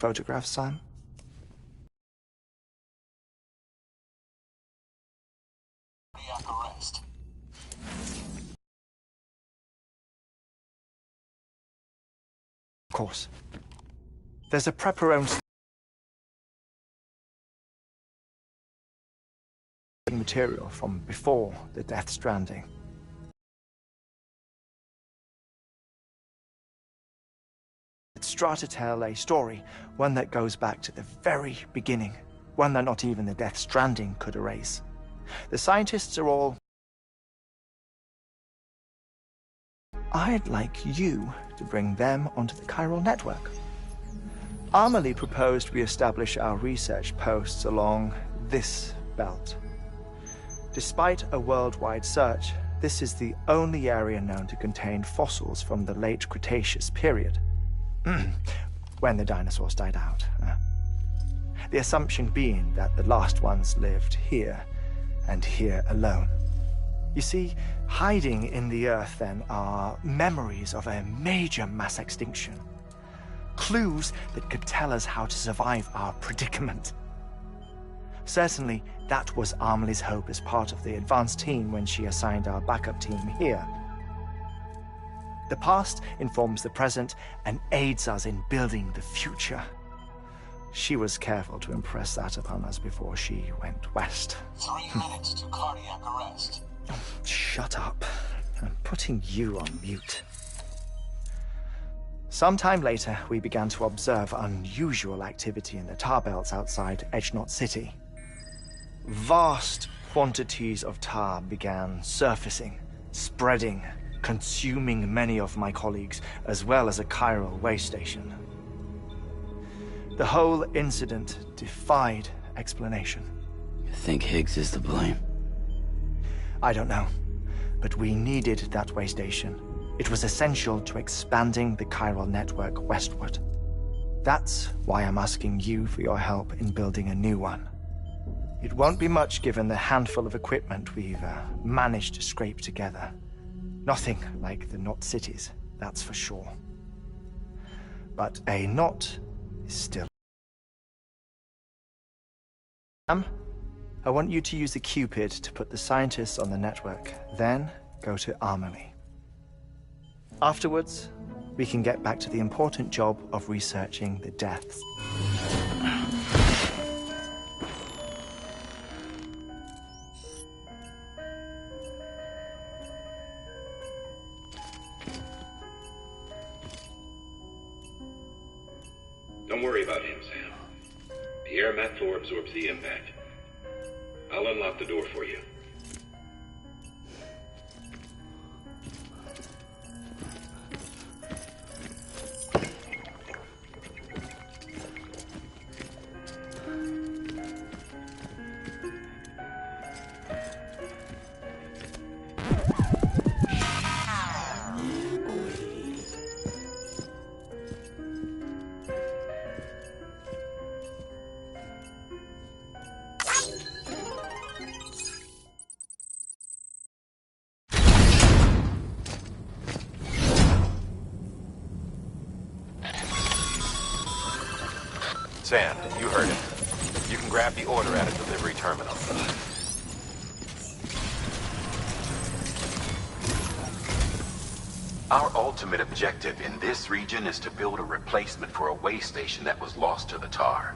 photographs, Sam? Arrest. Of course. There's a Prepperone material from before the Death Stranding. It's try to tell a story, one that goes back to the very beginning, one that not even the Death Stranding could erase. The scientists are all... I'd like you to bring them onto the chiral network. Amelie proposed we establish our research posts along this belt. Despite a worldwide search, this is the only area known to contain fossils from the late Cretaceous period, when the dinosaurs died out. The assumption being that the last ones lived here, and here alone. You see, hiding in the Earth, then, are memories of a major mass extinction. Clues that could tell us how to survive our predicament. Certainly, that was Amelie's hope as part of the advanced team when she assigned our backup team here. The past informs the present and aids us in building the future. She was careful to impress that upon us before she went west. 3 minutes to cardiac arrest. Shut up. I'm putting you on mute. Sometime later, we began to observe unusual activity in the tar belts outside Edge Knot City. Vast quantities of tar began surfacing, spreading, consuming many of my colleagues, as well as a chiral way station. The whole incident defied explanation. You think Higgs is to blame? I don't know, but we needed that way station. It was essential to expanding the chiral network westward. That's why I'm asking you for your help in building a new one. It won't be much given the handful of equipment we've managed to scrape together. Nothing like the Knot cities, that's for sure. But a knot is still... Sam, I want you to use the Cupid to put the scientists on the network, then go to Amelie. Afterwards, we can get back to the important job of researching the deaths. Don't worry about him, Sam. The air mat floor absorbs the impact. I'll unlock the door for you. Sam, you heard him. You can grab the order at a delivery terminal. Our ultimate objective in this region is to build a replacement for a way station that was lost to the tar.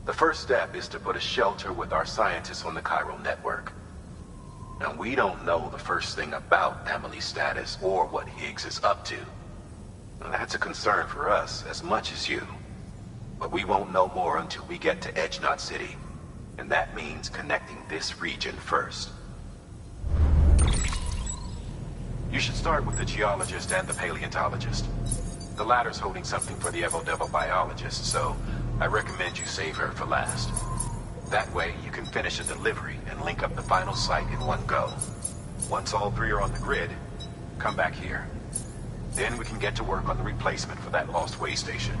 The first step is to put a shelter with our scientists on the chiral network. Now, we don't know the first thing about Amelie's status or what Higgs is up to. Now, that's a concern for us as much as you. But we won't know more until we get to Edge Knot City. And that means connecting this region first. You should start with the geologist and the paleontologist. The latter's holding something for the Evo-Devo biologist, so I recommend you save her for last. That way, you can finish a delivery and link up the final site in one go. Once all three are on the grid, come back here. Then we can get to work on the replacement for that lost way station.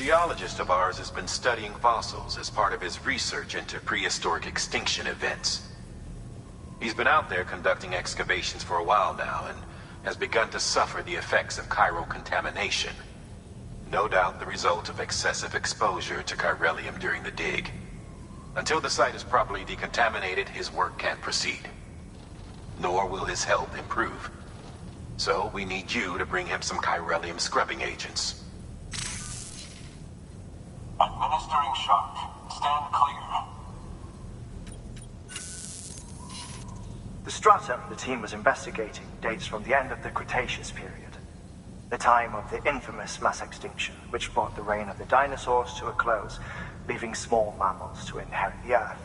geologist of ours has been studying fossils as part of his research into prehistoric extinction events. He's been out there conducting excavations for a while now and has begun to suffer the effects of chiral contamination. No doubt the result of excessive exposure to chiralium during the dig. Until the site is properly decontaminated, his work can't proceed. Nor will his health improve. So we need you to bring him some chiralium scrubbing agents. Administering shock. Stand clear. The stratum the team was investigating dates from the end of the Cretaceous period, the time of the infamous mass extinction, which brought the reign of the dinosaurs to a close, leaving small mammals to inherit the Earth.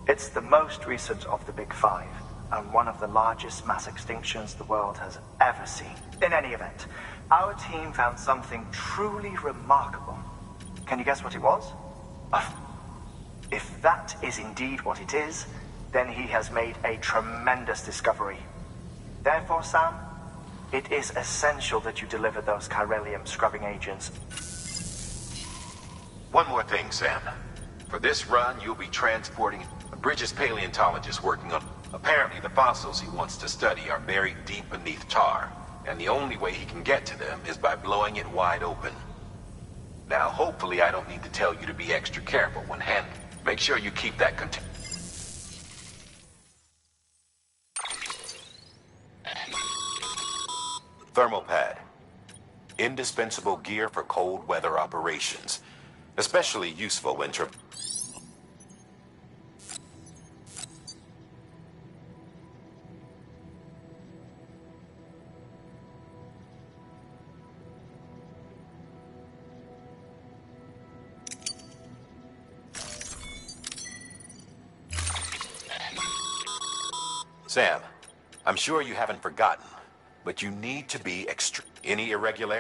It's the most recent of the Big Five, and one of the largest mass extinctions the world has ever seen. In any event, our team found something truly remarkable. Can you guess what it was? If that is indeed what it is, then he has made a tremendous discovery. Therefore, Sam, it is essential that you deliver those chiralium scrubbing agents. One more thing, Sam. For this run, you'll be transporting a British paleontologist working on... Apparently, the fossils he wants to study are buried deep beneath tar, and the only way he can get to them is by blowing it wide open. Now, hopefully I don't need to tell you to be extra careful when handling. Make sure you keep that Thermal pad. Indispensable gear for cold weather operations. Especially useful when Sam, I'm sure you haven't forgotten, but you need to be extra. Any irregular?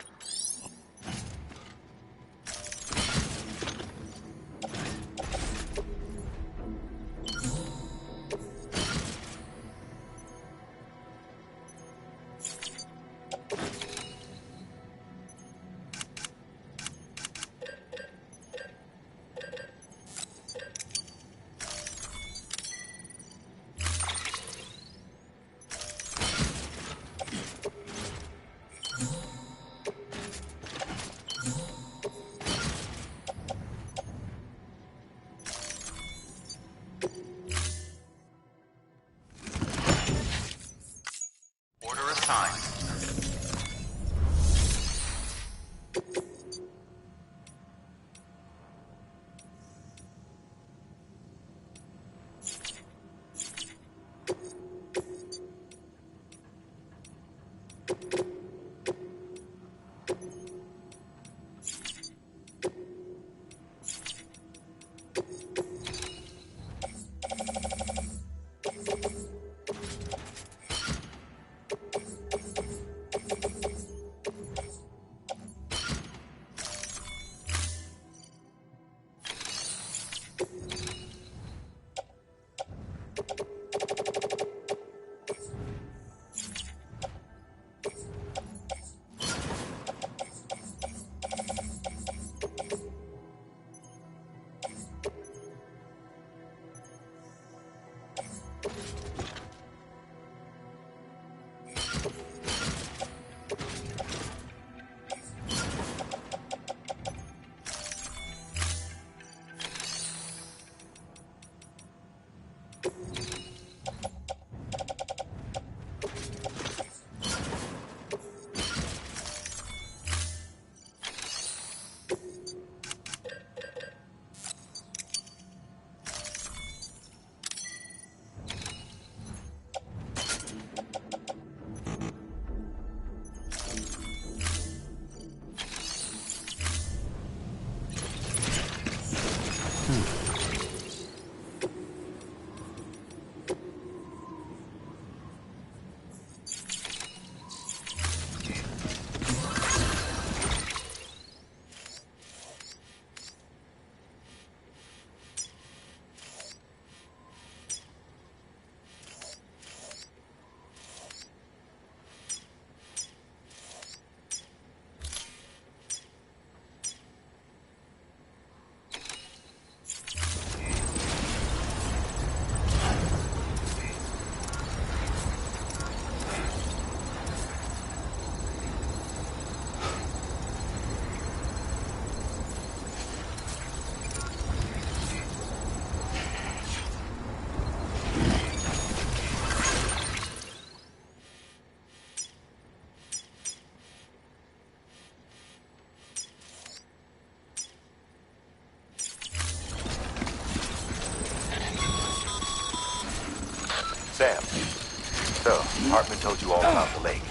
So, Hartman told you all about the lake.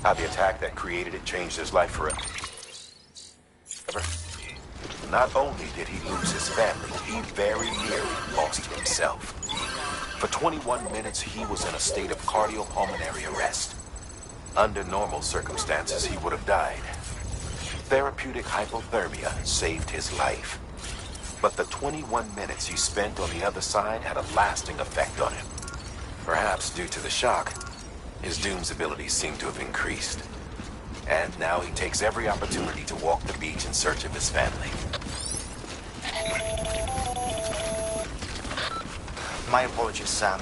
How the attack that created it changed his life forever. Not only did he lose his family, he very nearly lost himself. For 21 minutes, he was in a state of cardiopulmonary arrest. Under normal circumstances, he would have died. Therapeutic hypothermia saved his life. But the 21 minutes he spent on the other side had a lasting effect on him. Perhaps due to the shock, his Doom's abilities seem to have increased. And now he takes every opportunity to walk the beach in search of his family. My apologies, Sam.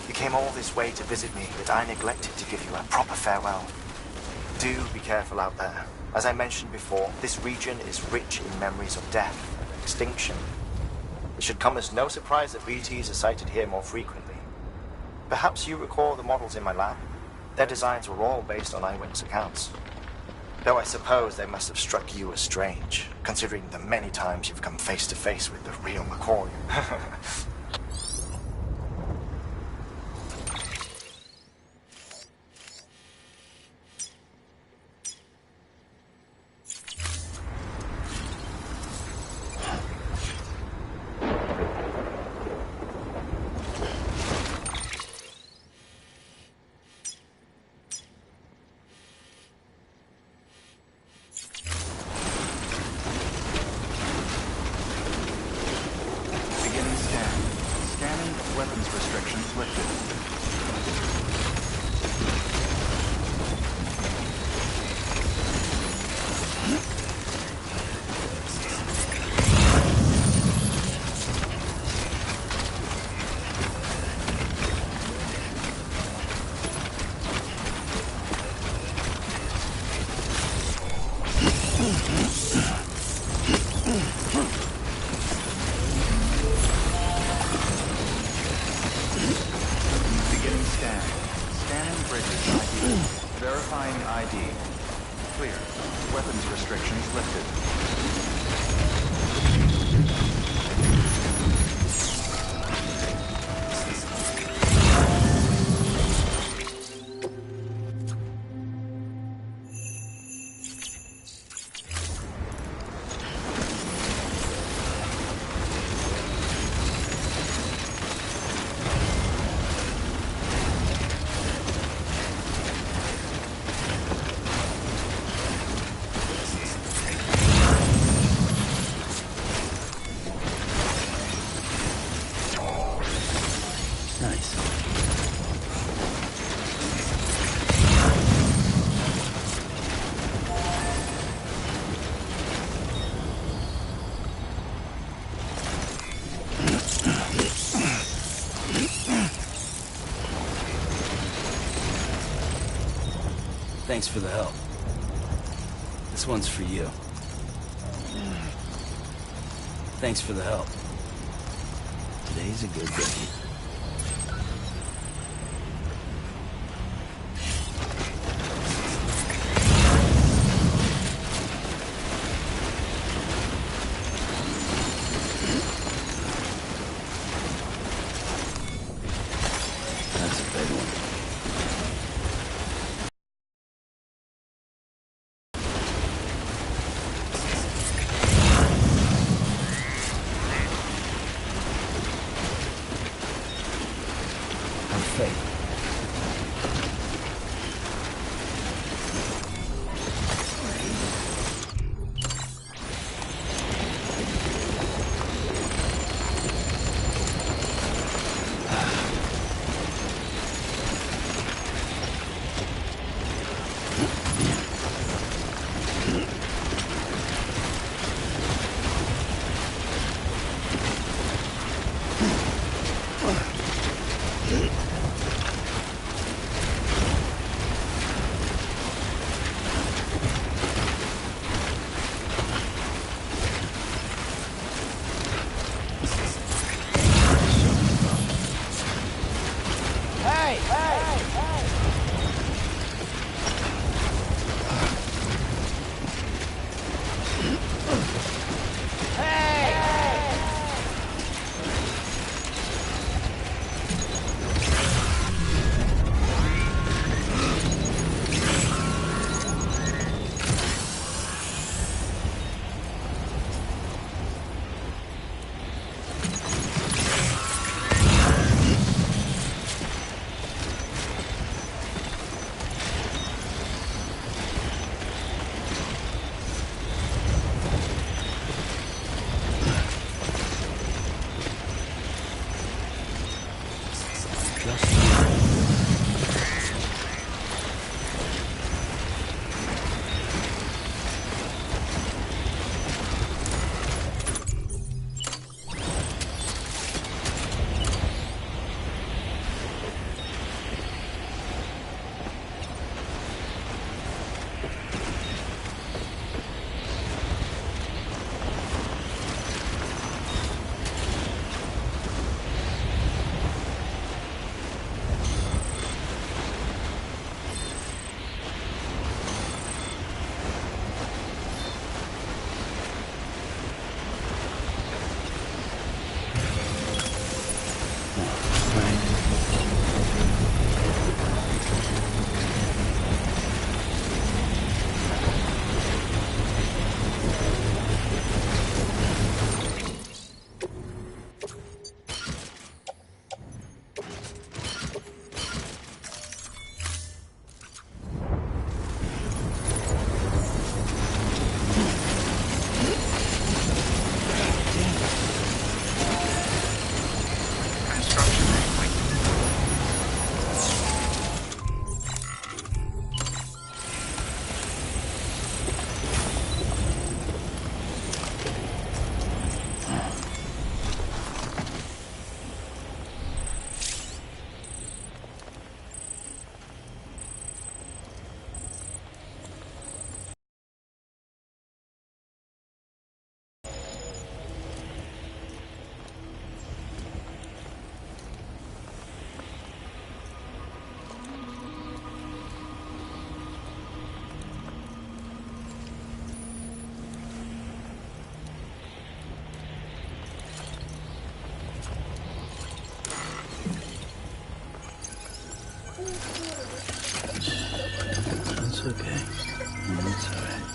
You came all this way to visit me, but I neglected to give you a proper farewell. Do be careful out there. As I mentioned before, this region is rich in memories of death and extinction. It should come as no surprise that BTs are sighted here more frequently. Perhaps you recall the models in my lab? Their designs were all based on eyewitness accounts. Though I suppose they must have struck you as strange, considering the many times you've come face to face with the real McCoy. Weapons restrictions lifted. Verifying ID. Clear. Weapons restrictions lifted. Nice. Thanks for the help. This one's for you. Thanks for the help. Today's a good day. That's a big one. Have faith. It's okay. It's all right.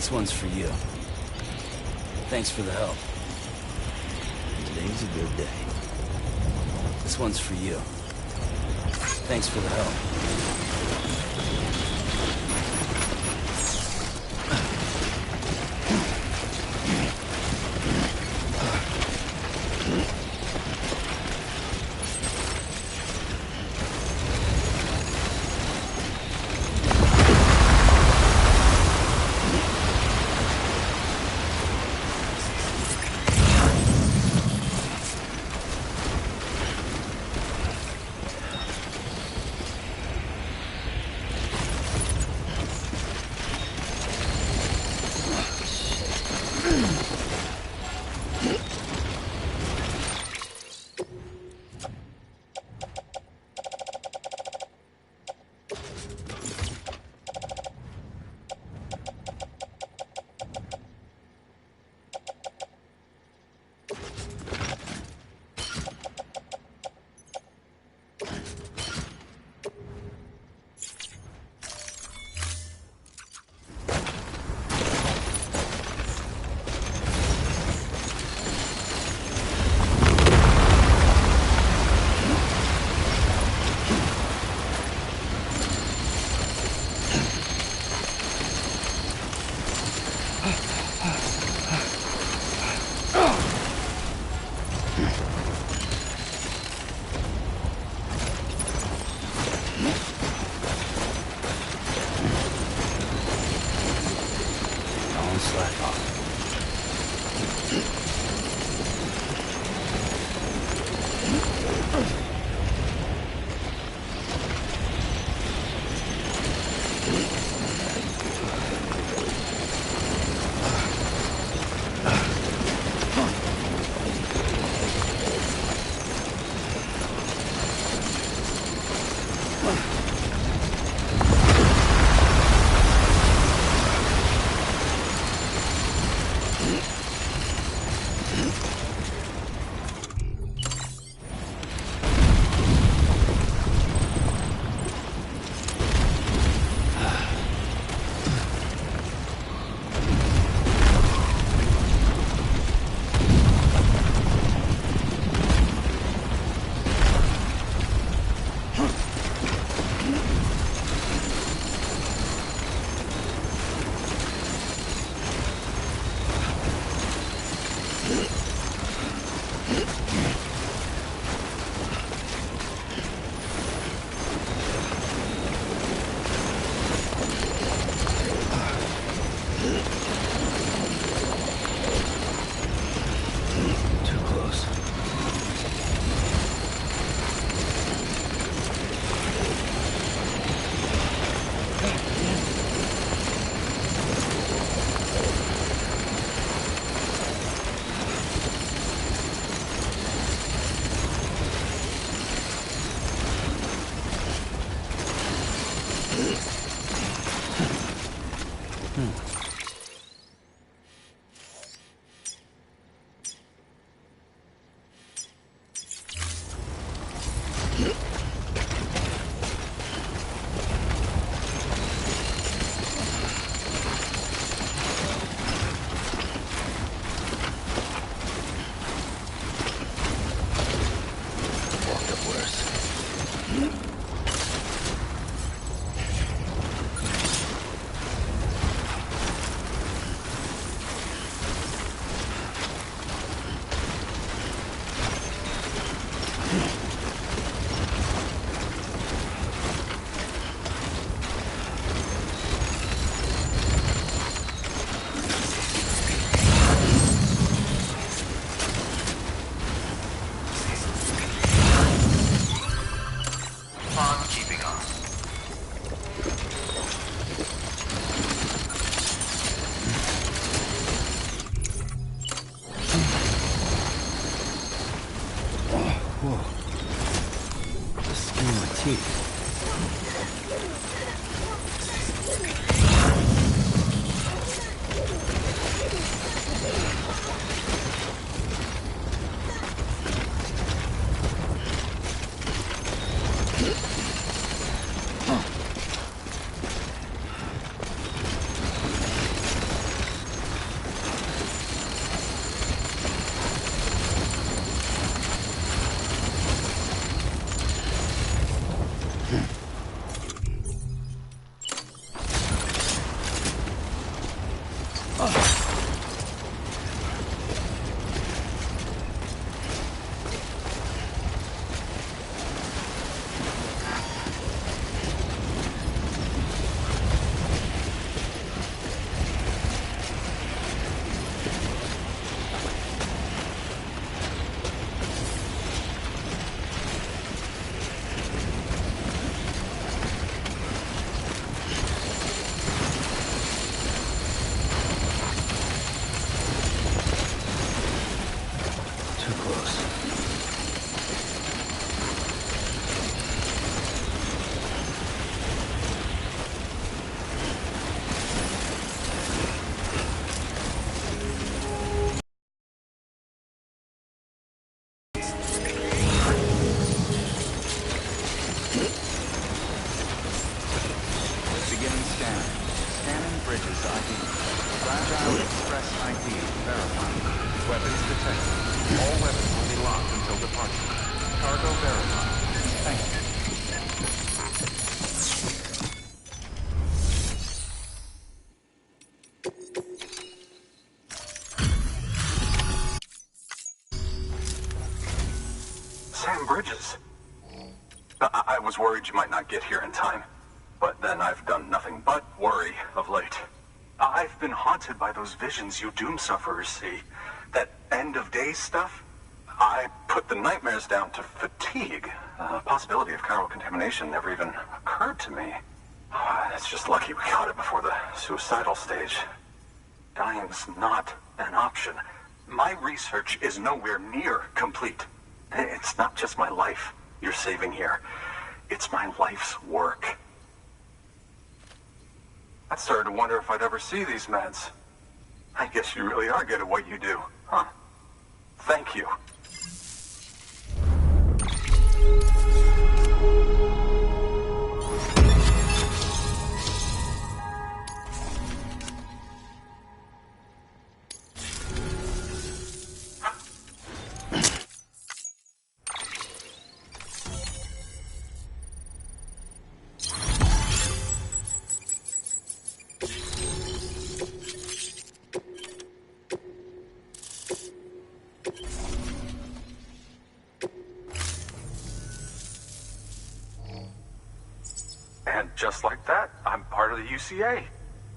This one's for you. Thanks for the help. Today's a good day. This one's for you. Thanks for the help. fatigue. Beginning scan. Scanning bridges ID. Fragile Express ID verified. Weapons detected. All weapons will be locked until departure. Cargo verified. Thank you. Sam Bridges. I was worried you might not get here in time. But then I've done nothing but worry of late. I've been haunted by those visions you doom sufferers see. That end-of-days stuff. I put the nightmares down to fatigue. The possibility of chiral contamination never even occurred to me. It's just lucky we caught it before the suicidal stage. Dying's not an option. My research is nowhere near complete. It's not just my life you're saving here. It's my life's work. I started to wonder if I'd ever see these meds. I guess you really are good at what you do, huh? Thank you. And just like that, I'm part of the UCA.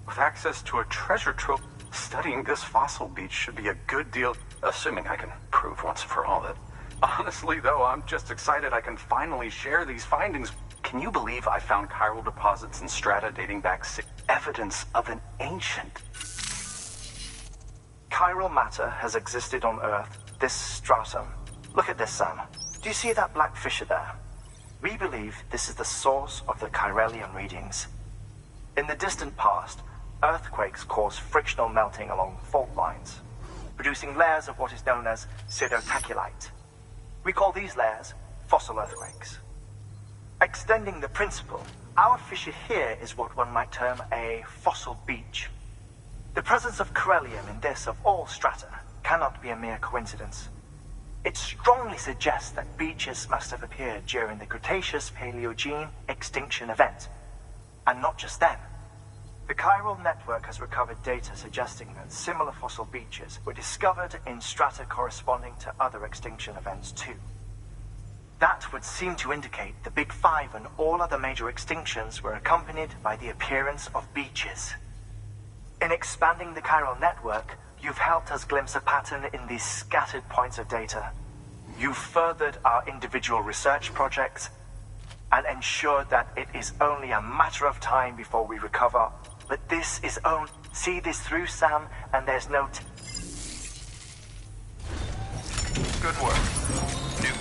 With access to a treasure trove, studying this fossil beach should be a good deal, assuming I can prove once and for all that. Honestly, though, I'm just excited I can finally share these findings. Can you believe I found chiral deposits in strata dating back evidence of an ancient... Chiral matter has existed on Earth, this stratum. Look at this, Sam. Do you see that black fissure there? We believe this is the source of the Chiralian readings. In the distant past, earthquakes caused frictional melting along fault lines, producing layers of what is known as pseudotachylite. We call these layers fossil earthquakes. Extending the principle, our fissure here is what one might term a fossil beach. The presence of Chiralium in this of all strata cannot be a mere coincidence. It strongly suggests that beaches must have appeared during the Cretaceous-Paleogene extinction event. And not just then. The chiral network has recovered data suggesting that similar fossil beaches were discovered in strata corresponding to other extinction events too. That would seem to indicate the Big Five and all other major extinctions were accompanied by the appearance of beaches. In expanding the chiral network, you've helped us glimpse a pattern in these scattered points of data. You've furthered our individual research projects and ensured that it is only a matter of time before we recover. But this is own. See this through, Sam, and there's no... Good work. New.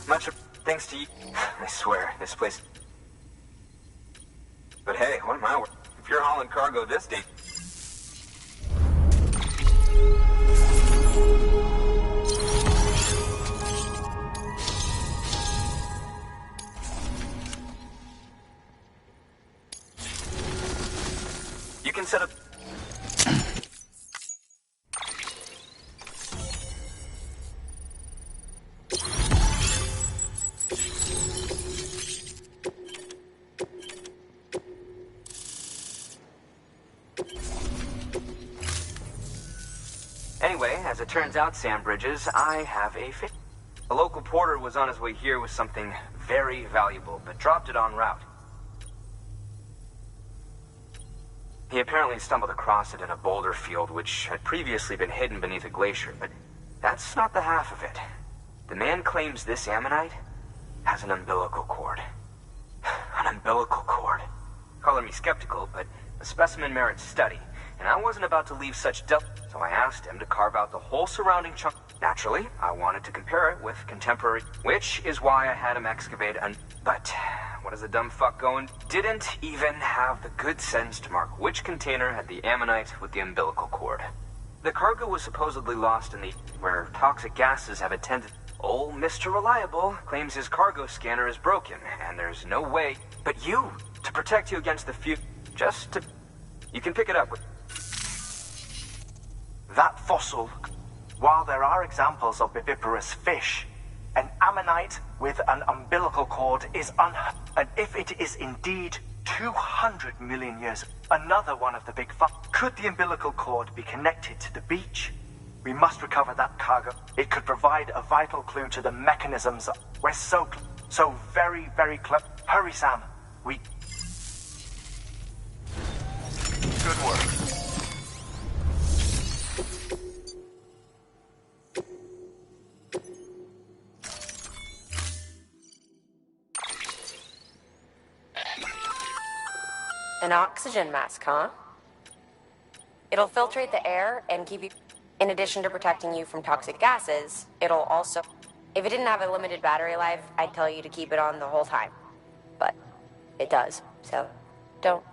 Much of thanks to you. I swear, this place... But hey, what am I worth? If you're hauling cargo this deep... You can set up... Anyway, as it turns out, Sam Bridges, I have a fit. A local porter was on his way here with something very valuable, but dropped it en route. He apparently stumbled across it in a boulder field which had previously been hidden beneath a glacier, but that's not the half of it. The man claims this ammonite has an umbilical cord. An umbilical cord. Color me skeptical, but the specimen merits study, and I wasn't about to leave such so I asked him to carve out the whole surrounding chunk. Naturally, I wanted to compare it with contemporary, which is why I had him excavate But what is the dumb fuck going? Didn't even have the good sense to mark which container had the ammonite with the umbilical cord. The cargo was supposedly lost in the where toxic gases have attended. Old Mr. Reliable claims his cargo scanner is broken, and there's no way. But you, to protect you against the just to... You can pick it up with... That fossil, while there are examples of viviparous fish, an ammonite with an umbilical cord is and if it is indeed 200 million years, another one of the big could the umbilical cord be connected to the beach? We must recover that cargo. It could provide a vital clue to the mechanisms. We're so very, very close. Hurry, Sam. We... Good work. An oxygen mask, huh? It'll filtrate the air and keep you... In addition to protecting you from toxic gases, it'll also... If it didn't have a limited battery life, I'd tell you to keep it on the whole time. But it does, so don't.